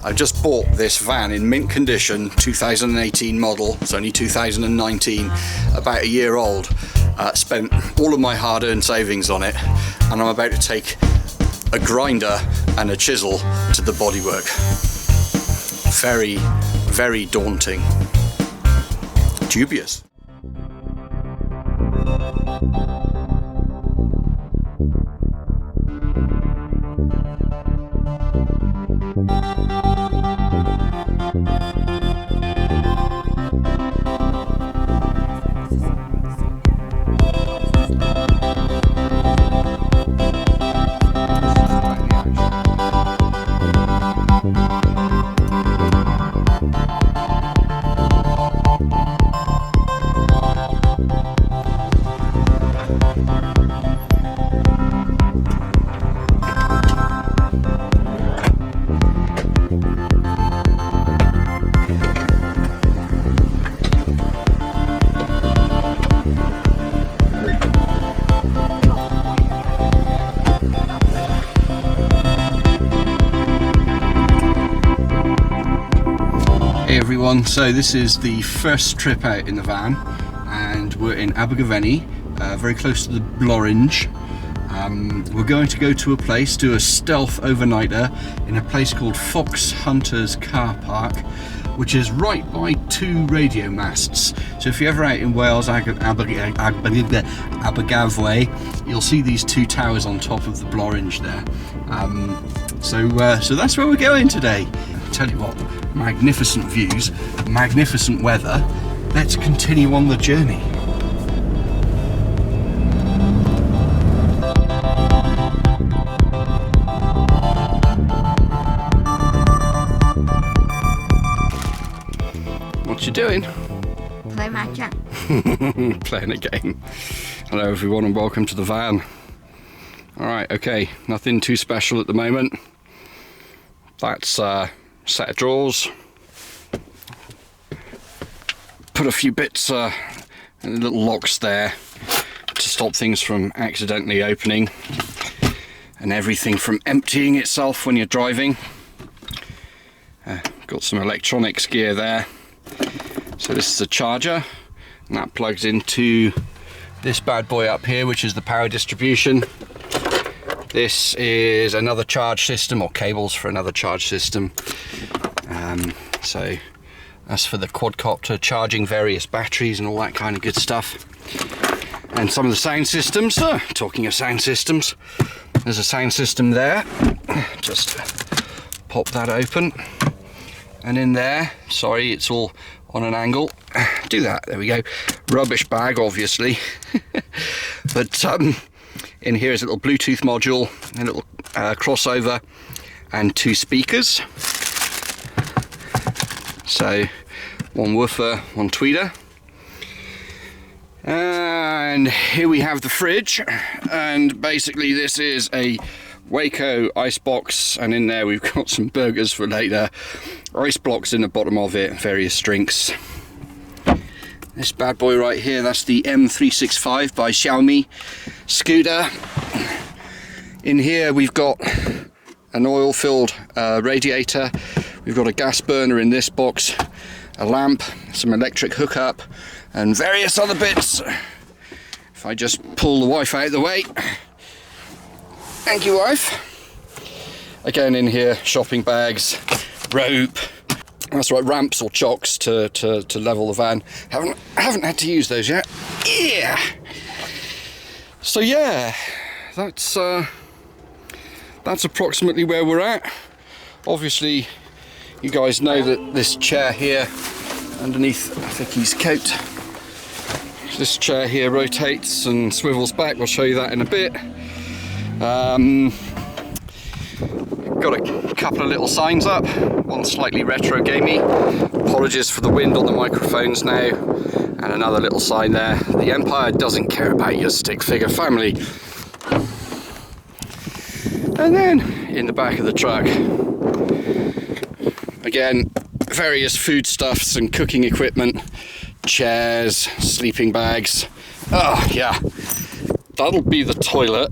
I just bought this van in mint condition, 2018 model. It's only 2019, about a year old. Spent all of my hard-earned savings on it, and I'm about to take a grinder and a chisel to the bodywork. Very, very daunting. Dubious. So this is the first trip out in the van, and we're in Abergavenny, very close to the Blorenge. We're going to go to a place, do a stealth overnighter in a place called Foxhunters car park, which is right by 2 radio masts. So if you're ever out in Wales, Abergavenny, you'll see these 2 towers on top of the Blorenge there. So that's where we're going today. I tell you what, magnificent views, magnificent weather. Let's continue on the journey. What you doing? Play matcha. Playing a game. Hello everyone and welcome to the van. Alright, okay, nothing too special at the moment. That's set of drawers, put a few bits and little locks there to stop things from accidentally opening and everything from emptying itself when you're driving. Got some electronics gear there. So this is a charger, and that plugs into this bad boy up here, which is the power distribution. This is another charge system, or cables for another charge system. So that's for the quadcopter, charging various batteries and all that kind of good stuff. And some of the sound systems. Talking of sound systems, there's a sound system there. Just pop that open, and in there, sorry, it's all on an angle. Do that. There we go. Rubbish bag, obviously. But in here is a little Bluetooth module, a little crossover, and 2 speakers. So 1 woofer, 1 tweeter. And here we have the fridge, and basically this is a Waco ice box, and in there we've got some burgers for later, ice blocks in the bottom of it, various drinks. This bad boy right here, that's the M365 by Xiaomi scooter. In here we've got an oil-filled radiator, we've got a gas burner in this box, a lamp, some electric hookup, and various other bits. If I just pull the wife out of the way. Thank you, wife. Again, in here, shopping bags, rope, that's right, ramps or chocks to level the van. Haven't had to use those yet. Yeah. So yeah, that's approximately where we're at. Obviously, you guys know that this chair here, underneath Vicky's coat, this chair here rotates and swivels back. We'll show you that in a bit. Got a couple of little signs up, one slightly retro gamey, apologies for the wind on the microphones now, and another little sign there, the Empire doesn't care about your stick figure family. And then in the back of the truck, again, various foodstuffs and cooking equipment, chairs, sleeping bags. Oh yeah, that'll be the toilet.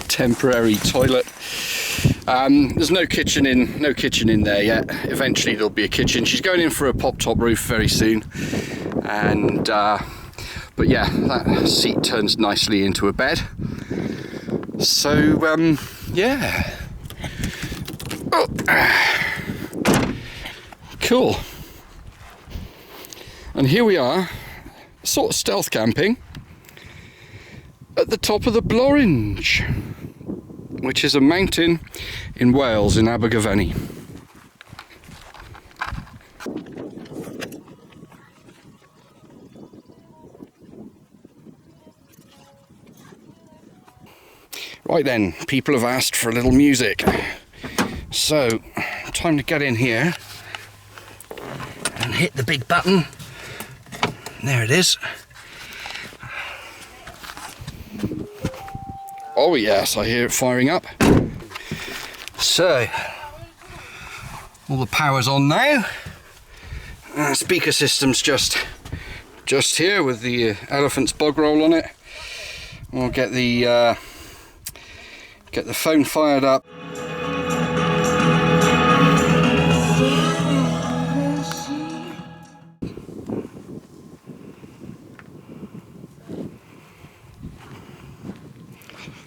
Temporary toilet. There's no kitchen in there yet. Eventually there'll be a kitchen. She's going in for a pop-top roof very soon, and but yeah, that seat turns nicely into a bed. So yeah, cool. And here we are, sort of stealth camping at the top of the Blorenge, which is a mountain in Wales, in Abergavenny. Right then, people have asked for a little music, so time to get in here and hit the big button. There it is. Oh yes, I hear it firing up. So, all the power's on now. Speaker system's just here with the elephant's bog roll on it. We'll get the phone fired up.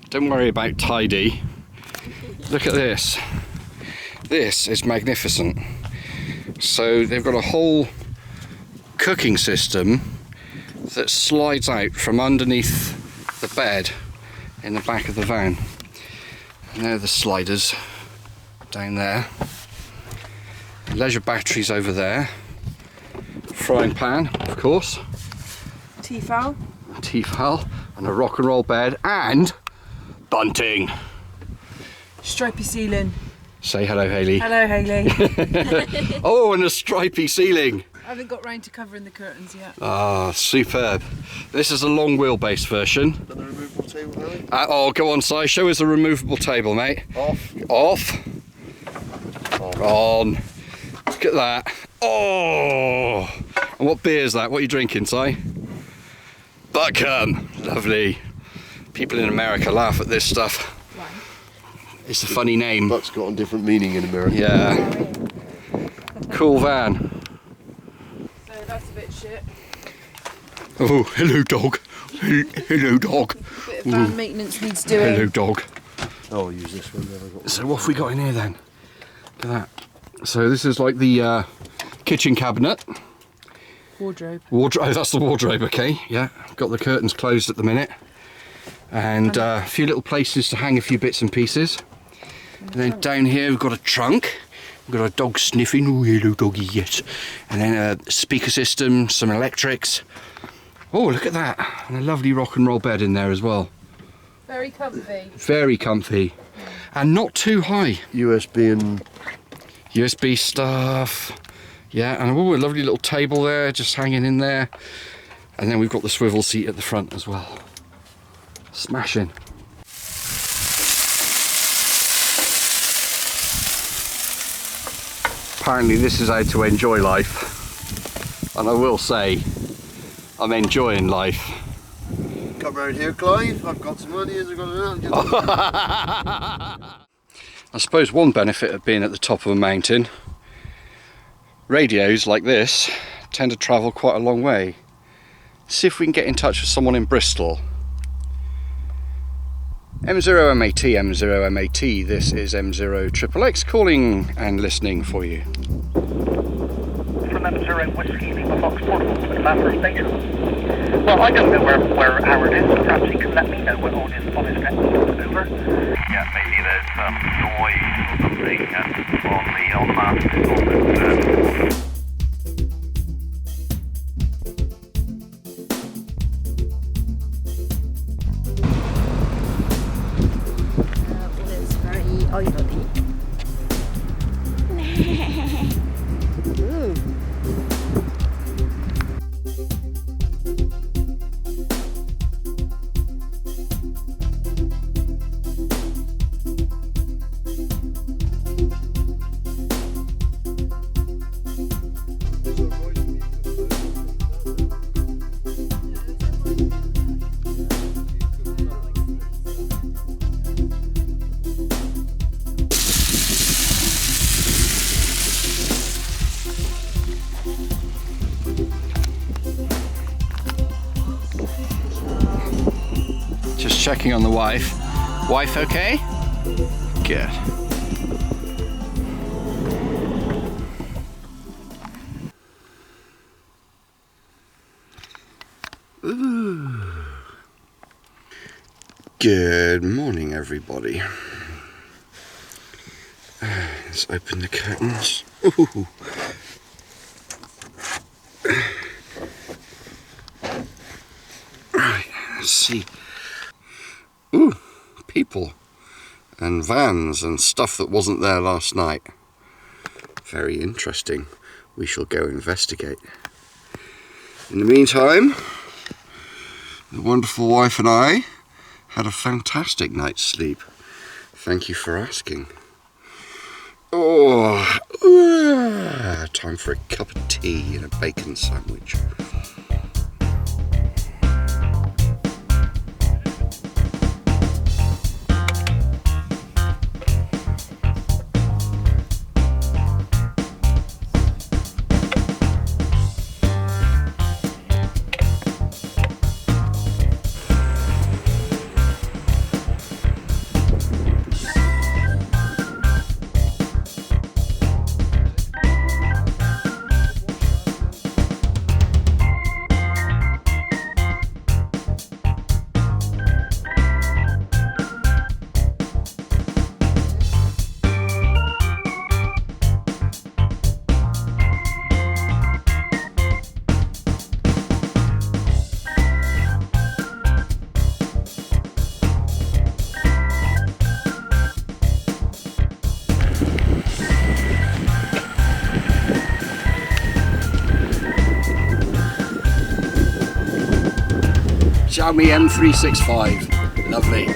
Don't worry about tidy. Look at this. This is magnificent. So they've got a whole cooking system that slides out from underneath the bed in the back of the van. And there are the sliders down there. Leisure batteries over there. Frying pan, of course. Tefal. Tefal, and a rock and roll bed, and bunting. Stripy ceiling. Say hello, Hayley. Hello, Hayley. Oh, and a stripy ceiling. I haven't got round to covering the curtains yet. Ah, superb. This is a long wheelbase version. And the removable table, Harry? Oh, go on, Si. Show us the removable table, mate. Off. Off. On. Look at that. Oh. And what beer is that? What are you drinking, Si? Buckham. Lovely. People in America laugh at this stuff. Why? It's a funny name. Buck's got a different meaning in America. Yeah. Cool van. So that's a bit shit. Oh, hello, dog. Hello, dog. Bit of van maintenance needs doing. Hello, dog. Oh, I'll use this one. Never got one. So what have we got in here then? Look at that. So this is like the kitchen cabinet. Wardrobe. Wardrobe. Oh, that's the wardrobe. Okay. Yeah. Got the curtains closed at the minute, and a few little places to hang a few bits and pieces. And then down here we've got a trunk. We've got a dog sniffing. Oh, hello, doggy. Yes. And then a speaker system, some electrics. Oh, look at that. And a lovely rock and roll bed in there as well. Very comfy. Very comfy. And not too high. USB and... USB stuff. Yeah, and oh, a lovely little table there, just hanging in there. And then we've got the swivel seat at the front as well. Smashing. Apparently this is how to enjoy life. And I will say, I'm enjoying life. Come round here, Clive. I've got some money. I've got I suppose one benefit of being at the top of a mountain, radios like this tend to travel quite a long way. See if we can get in touch with someone in Bristol. M0MAT, M0MAT, this is M0XXX calling and listening for you. From M0 Whiskey, Lima Foxtrot, to the Manor Station. Well, I don't know where Howard is. Perhaps he can let me know when on his net. Over. Yeah, maybe there's some noise or something on the mast. It's very oily. checking on the wife. Wife okay? Good. Ooh. Good morning, everybody. Let's open the curtains. Ooh. Right, let's see. Ooh, people and vans and stuff that wasn't there last night. Very interesting. We shall go investigate. In the meantime, the wonderful wife and I had a fantastic night's sleep. Thank you for asking. Oh, time for a cup of tea and a bacon sandwich. Xiaomi M365, lovely.